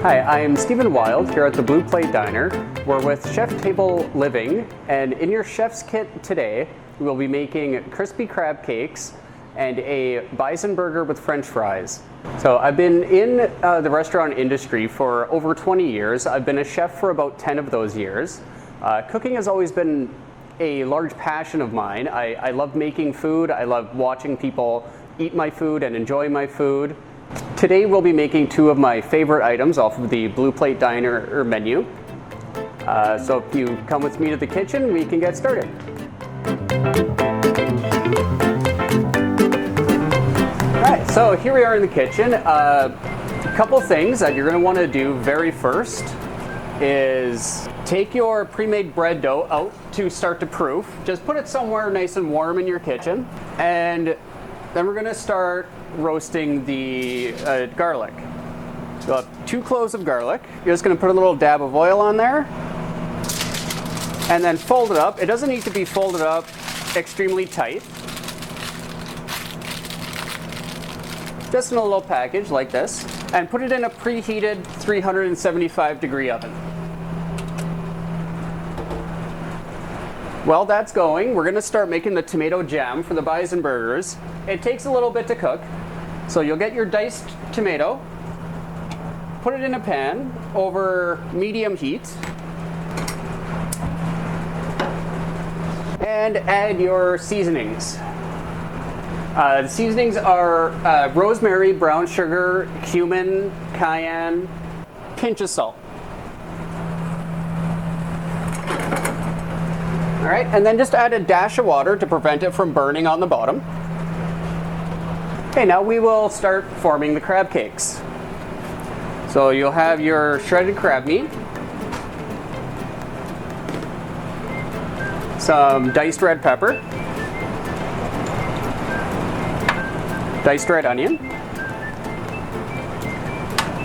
Hi, I am Stephen Wild here at the Blue Plate Diner. We're with Chef Table Living, and in your chef's kit today, we will be making crispy crab cakes and a bison burger with French fries. So I've been in the restaurant industry for over 20 years. I've been a chef for about 10 of those years. Cooking has always been a large passion of mine. I love making food. I love watching people eat my food and enjoy my food. Today we'll be making two of my favorite items off of the Blue Plate Diner menu. So if you come with me to the kitchen, we can get started. Alright, so here we are in the kitchen. A couple things that you're going to want to do very first is take your pre-made bread dough out to start to proof. Just put it somewhere nice and warm in your kitchen, and then we're going to start roasting the garlic. You'll have 2 cloves of garlic. You're just going to put a little dab of oil on there and then fold it up. It doesn't need to be folded up extremely tight. Just in a little package like this, and put it in a preheated 375-degree oven. While that's going, we're going to start making the tomato jam for the Bison Burgers. It takes a little bit to cook, so you'll get your diced tomato, put it in a pan over medium heat, and add your seasonings. The seasonings are rosemary, brown sugar, cumin, cayenne, pinch of salt. All right, and then just add a dash of water to prevent it from burning on the bottom. Okay, now we will start forming the crab cakes. So you'll have your shredded crab meat, some diced red pepper, diced red onion,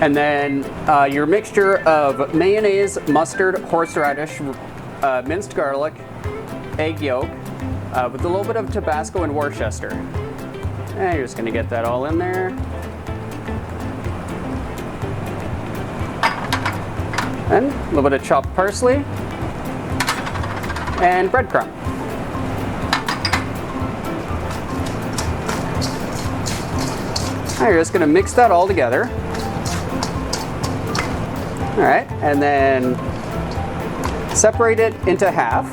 and then your mixture of mayonnaise, mustard, horseradish, minced garlic, egg yolk, with a little bit of Tabasco and Worcester. And you're just going to get that all in there. And a little bit of chopped parsley and breadcrumb. Now you're just going to mix that all together. All right, and then separate it into half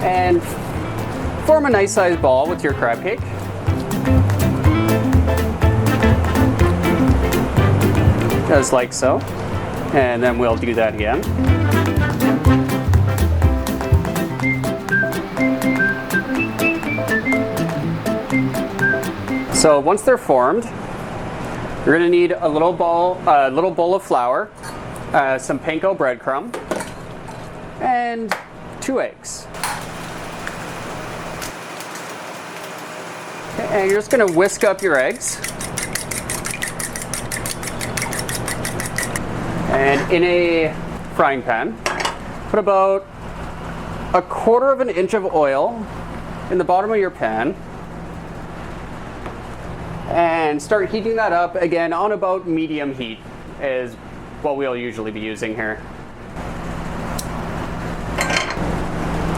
and form a nice sized ball with your crab cake. Just like so. And then we'll do that again. So once they're formed, you're going to need a little bowl of flour, some panko breadcrumb, and 2 eggs. Okay, and you're just going to whisk up your eggs. And in a frying pan, put about 1/4 inch of oil in the bottom of your pan, and start heating that up again on about medium heat is what we'll usually be using here.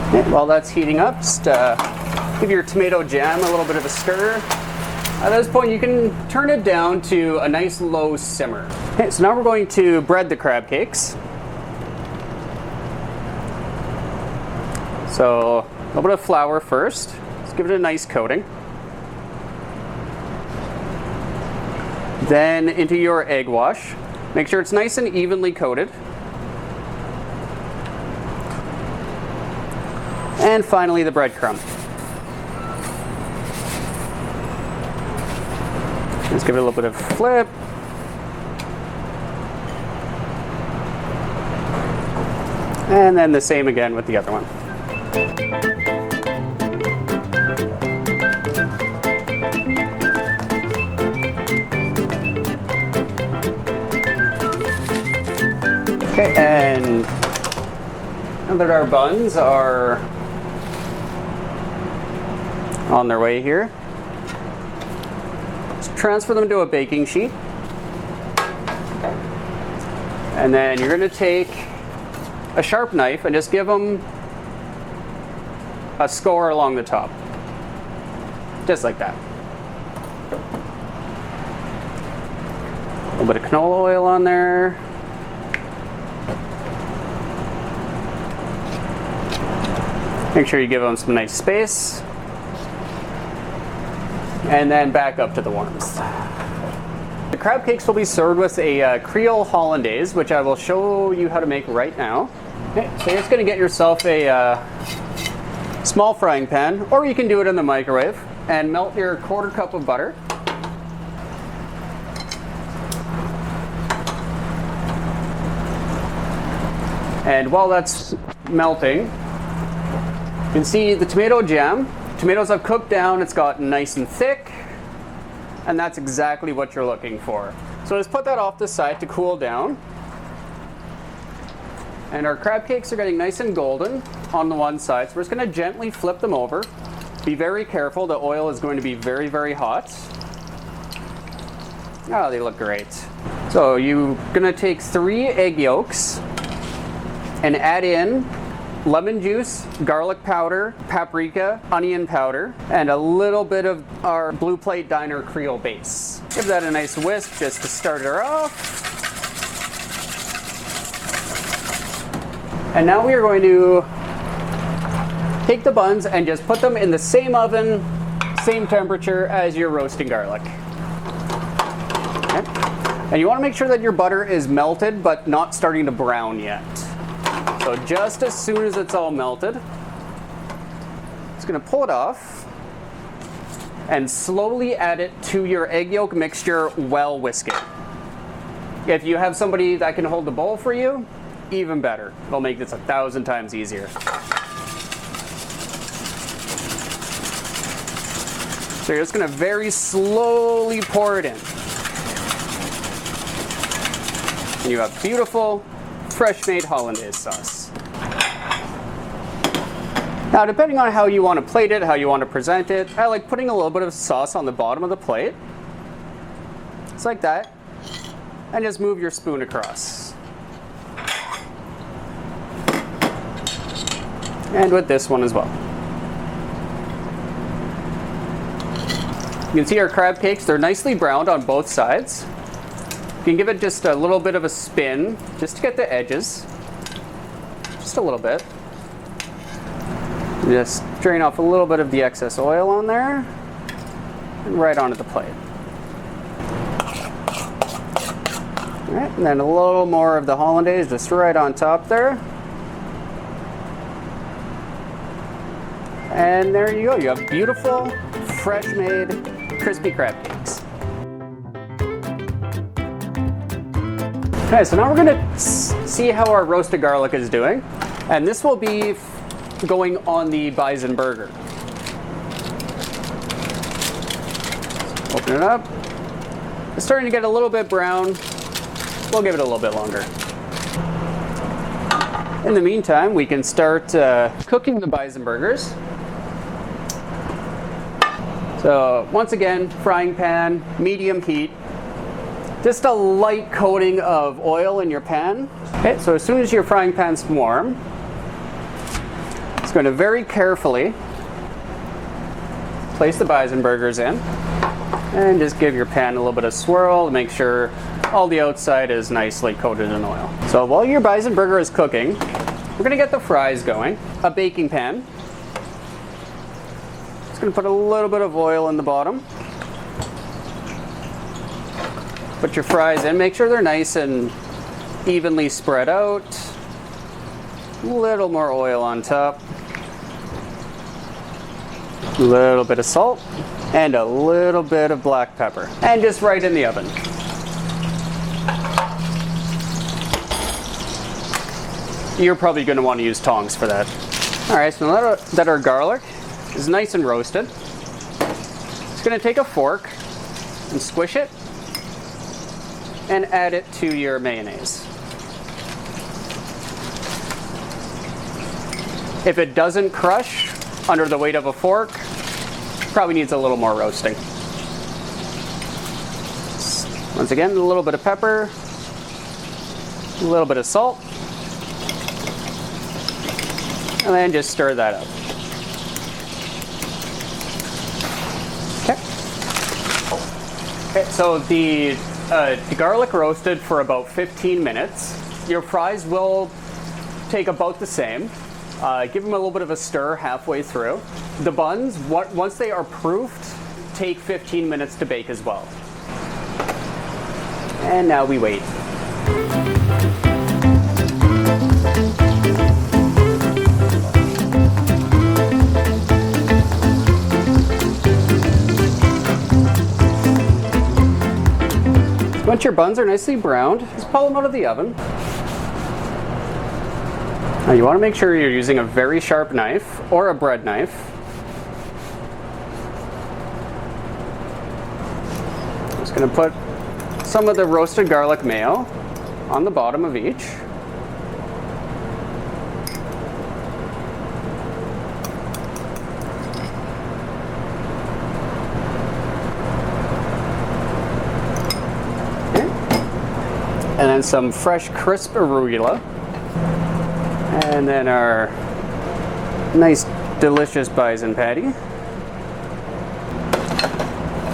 Okay, while that's heating up, just give your tomato jam a little bit of a stir. At this point, you can turn it down to a nice low simmer. Okay, so now we're going to bread the crab cakes. So a little bit of flour first. Let's give it a nice coating. Then into your egg wash. Make sure it's nice and evenly coated. And finally, the breadcrumb. Let's give it a little bit of flip. And then the same again with the other one. Okay, and now that our buns are on their way here, transfer them to a baking sheet. And then you're going to take a sharp knife and just give them a score along the top. Just like that. A little bit of canola oil on there. Make sure you give them some nice space. And then back up to the worms. The crab cakes will be served with a Creole Hollandaise, which I will show you how to make right now. Okay, so you're just going to get yourself a small frying pan, or you can do it in the microwave, and melt your 1/4 cup of butter. And while that's melting, you can see the tomato jam. Tomatoes have cooked down, it's gotten nice and thick, and that's exactly what you're looking for. So just put that off the side to cool down. And our crab cakes are getting nice and golden on the one side, so we're just going to gently flip them over. Be very careful, the oil is going to be very, very hot. Oh, they look great. So you're going to take 3 egg yolks and add in lemon juice, garlic powder, paprika, onion powder, and a little bit of our Blue Plate Diner Creole base. Give that a nice whisk just to start her off. And now we are going to take the buns and just put them in the same oven, same temperature as your roasting garlic. Okay. And you want to make sure that your butter is melted but not starting to brown yet. So just as soon as it's all melted, just going to pull it off and slowly add it to your egg yolk mixture while whisking. If you have somebody that can hold the bowl for you, even better. It'll make this 1,000 times easier. So you're just going to very slowly pour it in. And you have beautiful, fresh-made hollandaise sauce. Now, depending on how you want to plate it, how you want to present it, I like putting a little bit of sauce on the bottom of the plate. Just like that. And just move your spoon across. And with this one as well. You can see our crab cakes, they're nicely browned on both sides. You can give it just a little bit of a spin, just to get the edges. Just a little bit. Just drain off a little bit of the excess oil on there. And right onto the plate. All right, and then a little more of the hollandaise just right on top there. And there you go, you have beautiful, fresh-made, crispy crab cakes. Okay, so now we're gonna see how our roasted garlic is doing. And this will be going on the Bison Burger. Open it up. It's starting to get a little bit brown. We'll give it a little bit longer. In the meantime, we can start cooking the Bison Burgers. So once again, frying pan, medium heat. Just a light coating of oil in your pan. Okay, so as soon as your frying pan's warm, it's going to very carefully place the Bison Burgers in and just give your pan a little bit of swirl to make sure all the outside is nicely coated in oil. So while your Bison Burger is cooking, we're going to get the fries going. A baking pan. Just going to put a little bit of oil in the bottom. Put your fries in, make sure they're nice and evenly spread out. A little more oil on top. A little bit of salt and a little bit of black pepper. And just right in the oven. You're probably going to want to use tongs for that. Alright, so now that our garlic is nice and roasted, just going to take a fork and squish it and add it to your mayonnaise. If it doesn't crush under the weight of a fork, probably needs a little more roasting. Once again, a little bit of pepper. A little bit of salt. And then just stir that up. Okay, so the garlic roasted for about 15 minutes. Your fries will take about the same. Give them a little bit of a stir halfway through. The buns, once they are proofed, take 15 minutes to bake as well. And now we wait. Once your buns are nicely browned, just pull them out of the oven. Now you want to make sure you're using a very sharp knife or a bread knife. Just going to put some of the roasted garlic mayo on the bottom of each. And then some fresh crisp arugula. And then our nice delicious bison patty.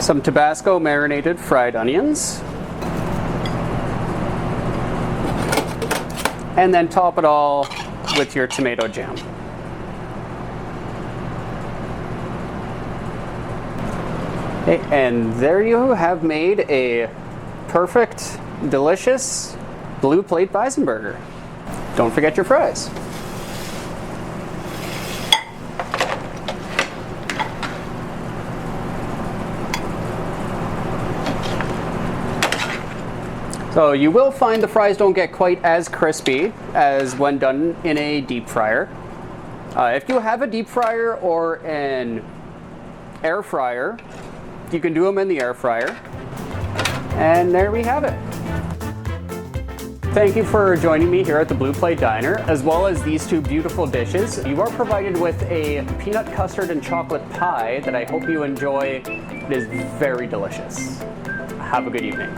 Some Tabasco marinated fried onions. And then top it all with your tomato jam. Okay, and there you have made a perfect, delicious blue plate bison burger. Don't forget your fries. So you will find the fries don't get quite as crispy as when done in a deep fryer. If you have a deep fryer or an air fryer, you can do them in the air fryer. And there we have it. Thank you for joining me here at the Blue Plate Diner, as well as these two beautiful dishes. You are provided with a peanut custard and chocolate pie that I hope you enjoy. It is very delicious. Have a good evening.